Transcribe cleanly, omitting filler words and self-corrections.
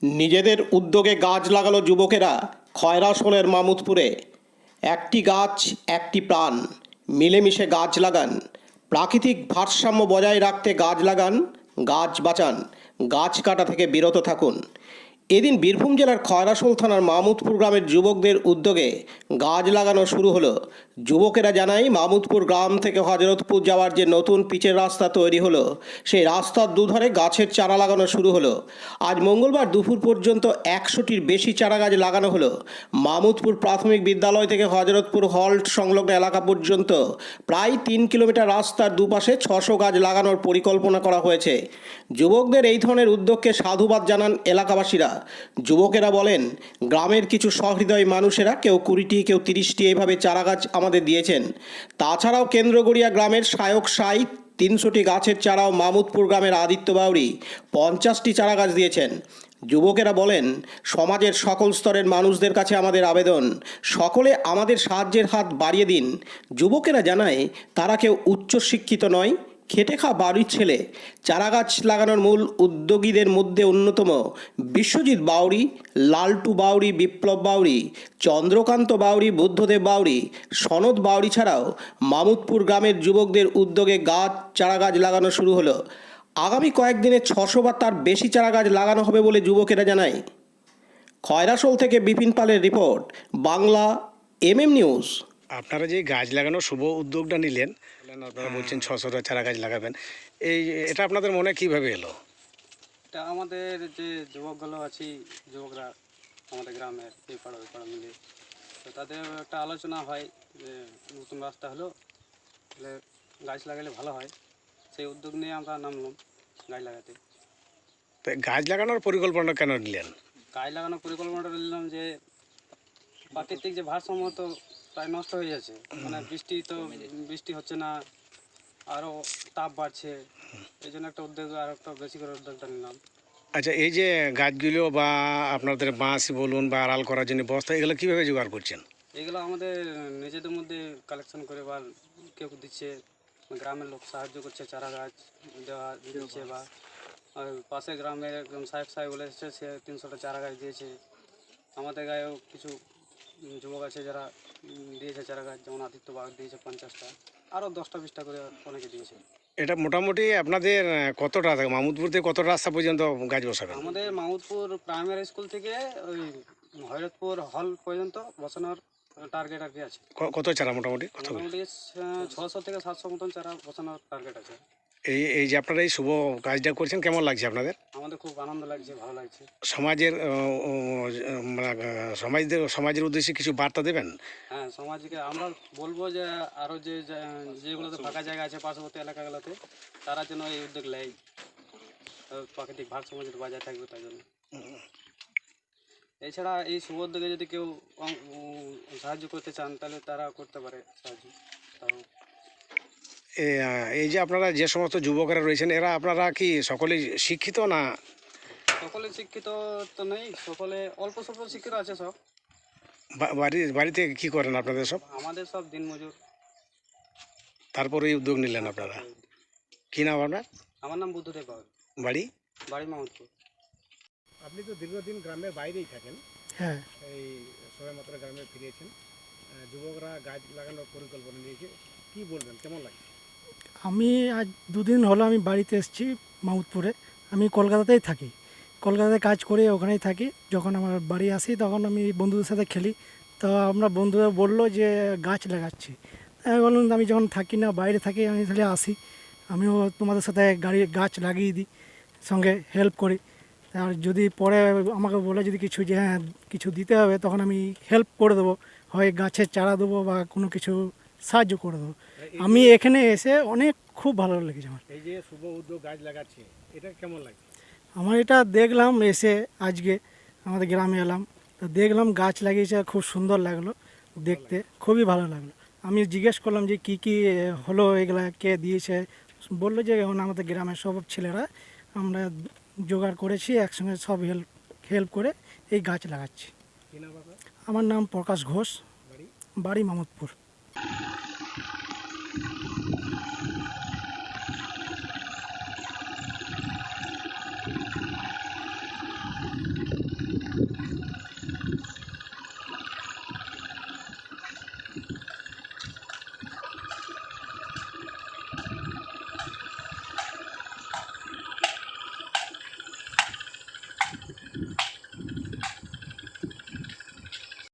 নিজেদের উদ্যোগে গাছ লাগালো যুবকেরা খয়রাশোলের মামুদপুরে। একটি গাছ একটি প্রাণ, মিলেমিশে গাছ লাগান। প্রাকৃতিক ভারসাম্য বজায় রাখতে গাছ লাগান, গাছ বাঁচান, গাছ কাটা থেকে বিরত থাকুন। এদিন বীরভূম জেলার খয়রাশোল থানার মামুদপুর গ্রামের যুবকদের উদ্যোগে গাছ লাগানো শুরু হলো। যুবকেরা জানায়, মামুদপুর গ্রাম থেকে হজরতপুর যাওয়ার যে নতুন পিচের রাস্তা তৈরি হলো, সেই রাস্তার দুধারে গাছের চারা লাগানো শুরু হলো। আজ মঙ্গলবার দুপুর পর্যন্ত 100টির বেশি চারা গাছ লাগানো হলো। মামুদপুর প্রাথমিক বিদ্যালয় থেকে হজরতপুর হল্ট সংলগ্ন এলাকা পর্যন্ত প্রায় 3 কিলোমিটার রাস্তার দুপাশে 600 গাছ লাগানোর পরিকল্পনা করা হয়েছে। যুবকদের এই ধরনের উদ্যোগকে সাধুবাদ জানান এলাকাবাসীরা। যুবকেরা বলেন, গ্রামের কিছু সহৃদয় মানুষেরা কেউ 20টি, কেউ 30টি এভাবে চারাগাছ আমাদের দিয়েছেন। তাছাড়াও কেন্দ্রগড়িয়া গ্রামের সায়ক সাই 300টি গাছের চারাও মামুদপুর গ্রামের আদিত্য বাউরি 50টি চারাগাছ দিয়েছেন। যুবকেরা বলেন, সমাজের সকল স্তরের মানুষদের কাছে আমাদের আবেদন, সকলে আমাদের সাহায্যের হাত বাড়িয়ে দিন। যুবকেরা জানায়, তারা কেউ উচ্চশিক্ষিত নয়, খেটে খাওয়া বাড়ির ছেলে। চারাগাছ লাগানোর মূল উদ্যোগীদের মধ্যে অন্যতম বিশ্বজিৎ বাউরি, লালটু বাউরি, বিপ্লব বাউরি, চন্দ্রকান্ত বাউরি, বুদ্ধদেব বাউরি, সনদ বাউরি ছাড়াও মামুদপুর গ্রামের যুবকদের উদ্যোগে চারাগাছ লাগানো শুরু হলো। আগামী কয়েকদিনে 600 বা তার বেশি চারাগাছ লাগানো হবে বলে যুবকেরা জানায়। খয়রাশোল থেকে বিপিন পালের রিপোর্ট, বাংলা নিউজ। আপনারা যে গাছ লাগানোর শুভ উদ্যোগটা নিলেন, আপনারা বলছেন 600টা চারা গাছ লাগাবেন, এটা আপনাদের মনে কিভাবে এলো? এটা আমাদের যে যুবকগুলো আছি, যুবকরা আমাদের গ্রামের এই পাড়া ওই পাড়া মিলে, তো তাদের একটা আলোচনা হয় যে নতুন রাস্তা হলো, তাহলে গাছ লাগালে ভালো হয়। সেই উদ্যোগ নিয়ে আমরা নামলাম গাছ লাগাতে। তো গাছ লাগানোর পরিকল্পনা কেন নিলেন? গাছ লাগানোর পরিকল্পনাটা নিলাম যে প্রাকৃতিক যে ভারসাম্য তো প্রায় নষ্ট হয়ে যাচ্ছে, মানে বৃষ্টি হচ্ছে না, আরও তাপ বাড়ছে। এই জন্য একটা উদ্যোগ, আর একটা বেশি করে উদ্যোগটা নিলাম। আচ্ছা, এই যে গাছগুলো বা আপনাদের বাঁশ বলুন বা আড়াল করার জন্য বস্তা, এগুলো কীভাবে জোগাড় করছেন? এগুলো আমাদের নিজেদের মধ্যে কালেকশন করে, বা কেউ দিচ্ছে, গ্রামের লোক সাহায্য করছে, চারা গাছ দিচ্ছে, বা পাশে গ্রামের একজন সাহেব বলে এসেছে, সে 300টা চারা গাছ দিয়েছে। আমাদের গায়েও কিছু যুবক আছে যারা দিয়েছে চারা গাছ, যেমন আদিত্য বাগ দিয়েছে 50টা, আরও 10টা 20টা করে অনেকে দিয়েছে। এটা মোটামুটি আপনাদের কতটা, মামুদপুর থেকে কত রাস্তা পর্যন্ত গাছ বসাবেন? আমাদের মামুদপুর প্রাইমারি স্কুল থেকে ওই হজরতপুর হল পর্যন্ত বসানোর টার্গেট আর কি আছে। কত চারা মোটামুটি? মোটামুটি 600 থেকে 700 মতন চারা বসানোর টার্গেট আছে। এই যে আপনারা এই শুভ কাজটা করছেন, কেমন লাগছে আপনাদের? আমাদের খুব আনন্দ লাগছে, ভালো লাগছে। সমাজের উদ্দেশ্যে কিছু বার্তা দেবেন? হ্যাঁ, সমাজকে আমরা বলবো যে আরও যেগুলোতে ফাঁকা জায়গা আছে পার্শ্ববর্তী এলাকাগুলোতে, তারা যেন এই উদ্যোগ নেয়, প্রাকৃতিক ভারসাম্য যদি বজায় থাকবে তার জন্য। এছাড়া এই শুভ উদ্যোগে যদি কেউ সাহায্য করতে চান, তাহলে তারা করতে পারে সাহায্য। এই যে আপনারা যে সমস্ত যুবকেরা রয়েছেন, এরা আপনারা কি সকলেই শিক্ষিত না? সকলে শিক্ষিত তো নেই, সকলে অল্প স্বল্প শিক্ষিত আছে সব। বাড়িতে কি করেন আপনাদের সব? আমাদের সব দিনমজুর। তারপরে এই উদ্যোগ নিলেন আপনারা? কি নাম আপনার? আমার নাম বুদ্ধদেব বাউরি। বাড়ি? বাড়ি মামুদপুর। আপনি তো দীর্ঘদিন গ্রামের বাইরেই থাকেন। হ্যাঁ, এই সবাই মাত্র গ্রামে ফিরেছেন, যুবকরা গাছ লাগানোর পরিকল্পনা নিয়েছে, কি বলবেন, কেমন লাগছে? আমি আজ দুদিন হলো আমি বাড়িতে এসেছি মামুদপুরে। আমি কলকাতাতেই থাকি, কলকাতাতে কাজ করে ওখানেই থাকি। যখন আমার বাড়ি আসি তখন আমি বন্ধুদের সাথে খেলি। তো আমরা বন্ধুরা বললো যে গাছ লাগাচ্ছি। আমি বললাম, আমি যখন থাকি না, বাইরে থাকি, আমি তাহলে আসি, আমিও তোমাদের সাথে গাছ লাগিয়ে দিই, সঙ্গে হেল্প করি। আর যদি পরে আমাকে বলে যদি কিছু যে হ্যাঁ কিছু দিতে হবে, তখন আমি হেল্প করে দেবো, হয় গাছের চারা দেবো বা কোনো কিছু সাহায্য করে দেবো। আমি এখানে এসে খুব ভালো লেগেছে আমার। এই যে শুভ উদ্যোগ গাছ লাগাচ্ছে, এটা কেমন লাগছে? আমার এটা দেখলাম এসে, আজকে আমাদের গ্রামে এলাম, তো দেখলাম গাছ লাগিয়েছে, খুব সুন্দর লাগলো দেখতে, খুবই ভালো লাগলো। আমি জিজ্ঞেস করলাম যে কি কি হলো, এগুলা কে দিয়েছে। বললো যে এখন আমাদের গ্রামের সব ছেলেরা আমরা জোগাড় করেছি, একসঙ্গে সব হেল্প করে এই গাছ লাগাচ্ছি। আমার নাম প্রকাশ ঘোষ, বাড়ি মামুদপুর।